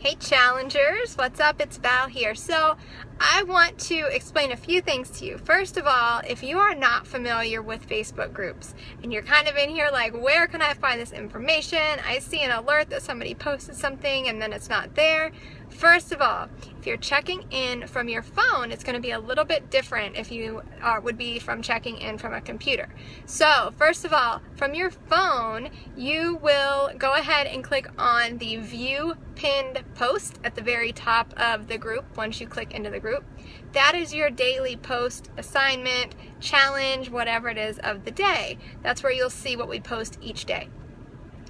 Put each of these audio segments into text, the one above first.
Hey challengers, what's up? It's Val here. So I want to explain a few things to you. First of all, if you are not familiar with Facebook groups and you're kind of in here like, where can I find this information? I see an alert that somebody posted something and then it's not there. First of all, if you're checking in from your phone, it's going to be a little bit different if you would be from checking in from a computer. So first of all, from your phone, you will go ahead and click on the view pinned post at the very top of the group once you click into the group. That is your daily post, assignment, challenge, whatever it is of the day. That's where you'll see what we post each day.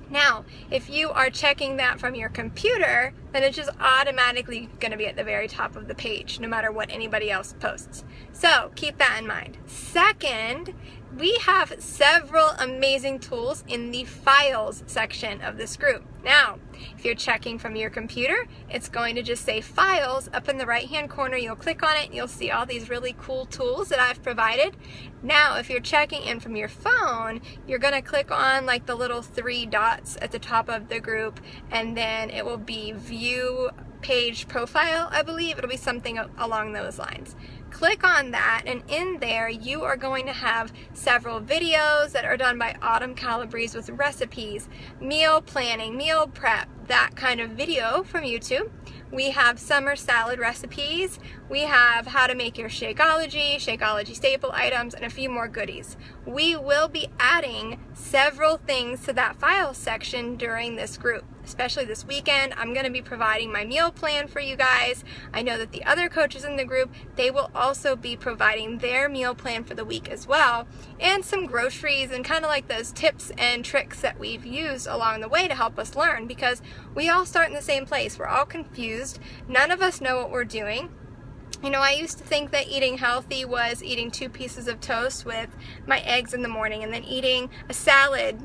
Now, if you are checking that from your computer, then it's just automatically going to be at the very top of the page, no matter what anybody else posts. So keep that in mind. Second, we have several amazing tools in the files section of this group. Now, if you're checking from your computer, it's going to just say files up in the right hand corner. You'll click on it and you'll see all these really cool tools that I've provided. Now, if you're checking in from your phone, you're going to click on like the little three dots at the top of the group, and then it will be view page profile, I believe. It'll be something along those lines. Click on that, and in there you are going to have several videos that are done by Autumn Calabrese with recipes, meal planning, meal prep, that kind of video from YouTube. We have summer salad recipes. We have how to make your Shakeology staple items, and a few more goodies. We will be adding several things to that file section during this group. Especially this weekend, I'm going to be providing my meal plan for you guys. I know that the other coaches in the group, they will also be providing their meal plan for the week as well, and some groceries and kind of like those tips and tricks that we've used along the way to help us learn, because we all start in the same place. We're all confused. None of us know what we're doing. You know, I used to think that eating healthy was eating 2 pieces of toast with my eggs in the morning, and then eating a sandwich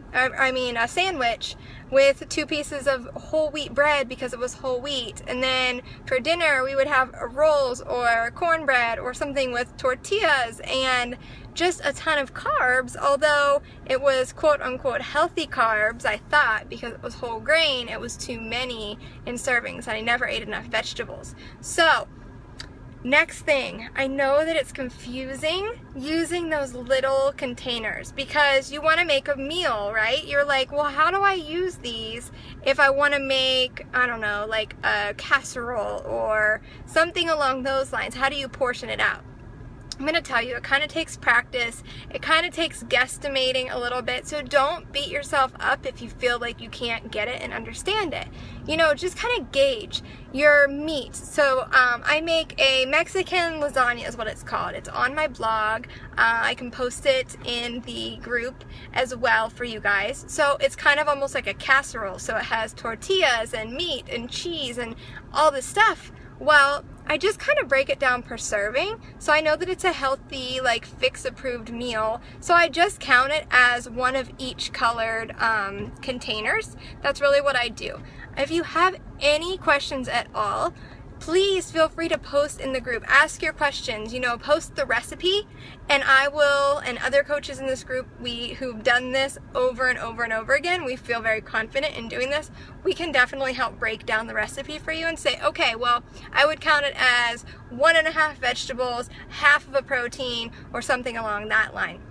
with 2 pieces of whole wheat bread because it was whole wheat. And then for dinner, we would have rolls or cornbread or something with tortillas and just a ton of carbs. Although it was quote unquote healthy carbs, I thought, because it was whole grain, it was too many in servings, and I never ate enough vegetables. So, next thing, I know that it's confusing using those little containers because you want to make a meal, right? You're like, well, how do I use these if I want to make, I don't know, like a casserole or something along those lines? How do you portion it out? I'm going to tell you, it kind of takes practice. It kind of takes guesstimating a little bit. So don't beat yourself up if you feel like you can't get it and understand it. You know, just kind of gauge your meat. So I make a Mexican lasagna is what it's called. It's on my blog. I can post it in the group as well for you guys. So it's kind of almost like a casserole. So it has tortillas and meat and cheese and all this stuff. Well, I just kind of break it down per serving, so I know that it's a healthy, like, fix-approved meal. So I just count it as one of each colored containers. That's really what I do. If you have any questions at all, please feel free to post in the group. Ask your questions, you know, post the recipe, and I will, and other coaches in this group, who've done this over and over and over again, we feel very confident in doing this. We can definitely help break down the recipe for you and say, okay, well, I would count it as 1.5 vegetables, half of a protein, or something along that line.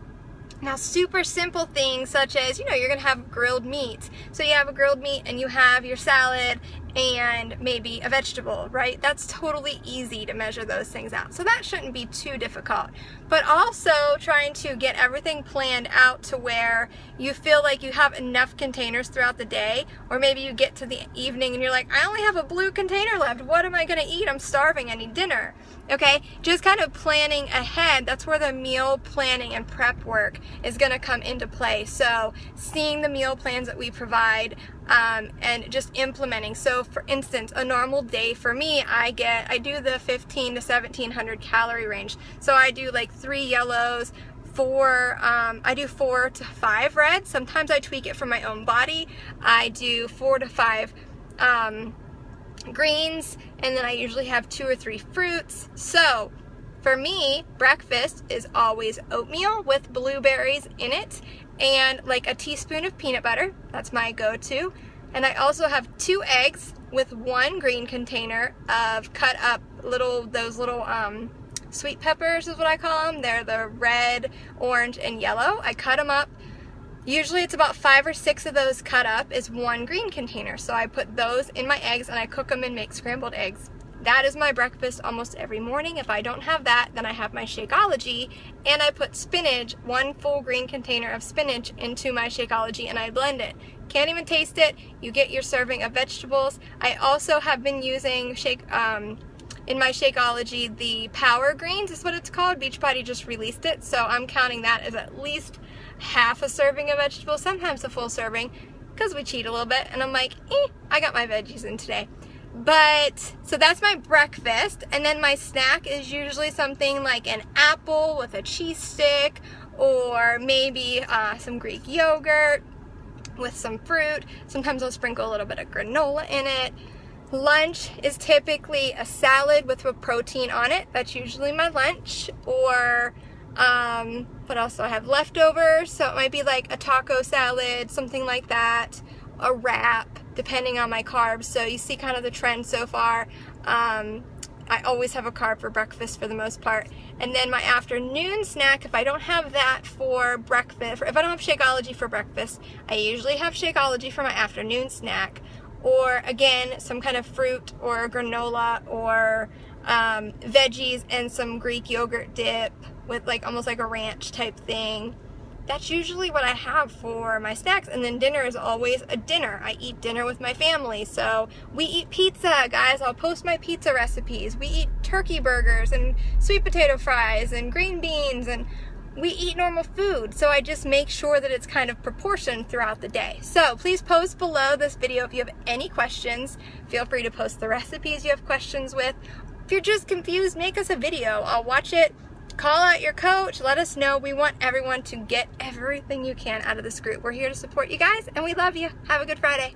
Now, super simple things such as, you know, you're going to have grilled meat. So you have a grilled meat and you have your salad and maybe a vegetable, right? That's totally easy to measure those things out. So that shouldn't be too difficult. But also trying to get everything planned out to where you feel like you have enough containers throughout the day, or maybe you get to the evening and you're like, I only have a blue container left. What am I going to eat? I'm starving. I need dinner. Okay, just kind of planning ahead. That's where the meal planning and prep work is going to come into play. So seeing the meal plans that we provide and just implementing. So for instance, a normal day for me, I do the 15 to 1700 calorie range. So I do like 3 yellows, I do 4 to 5 reds. Sometimes I tweak it for my own body. I do 4 to 5 greens, and then I usually have 2 or 3 fruits. So for me, breakfast is always oatmeal with blueberries in it and like a teaspoon of peanut butter. That's my go-to. And I also have 2 eggs with 1 green container of cut up those little sweet peppers is what I call them. They're the red, orange, and yellow. I cut them up. Usually it's about 5 or 6 of those cut up is 1 green container. So I put those in my eggs and I cook them and make scrambled eggs. That is my breakfast almost every morning. If I don't have that, then I have my Shakeology, and I put spinach, 1 full green container of spinach into my Shakeology, and I blend it. Can't even taste it. You get your serving of vegetables. I also have been using in my Shakeology the Power Greens is what it's called. Beachbody just released it, so I'm counting that as at least half a serving of vegetables, sometimes a full serving, because we cheat a little bit, and I'm like, I got my veggies in today. But, so that's my breakfast, and then my snack is usually something like an apple with a cheese stick, or maybe some Greek yogurt with some fruit. Sometimes I'll sprinkle a little bit of granola in it. Lunch is typically a salad with a protein on it. That's usually my lunch. Or what else do I have? Leftovers, so it might be like a taco salad, something like that, a wrap, depending on my carbs. So you see kind of the trend so far. I always have a carb for breakfast for the most part. And then my afternoon snack, if I don't have that for breakfast, if I don't have Shakeology for breakfast, I usually have Shakeology for my afternoon snack. Or again, some kind of fruit or granola or veggies and some Greek yogurt dip with like almost like a ranch type thing. That's usually what I have for my snacks. And then dinner is always a dinner. I eat dinner with my family. So we eat pizza, guys. I'll post my pizza recipes. We eat turkey burgers and sweet potato fries and green beans, and we eat normal food. So I just make sure that it's kind of proportioned throughout the day. So please post below this video if you have any questions. Feel free to post the recipes you have questions with. If you're just confused, make us a video. I'll watch it. Call out your coach, let us know. We want everyone to get everything you can out of this group. We're here to support you guys, and we love you. Have a good Friday.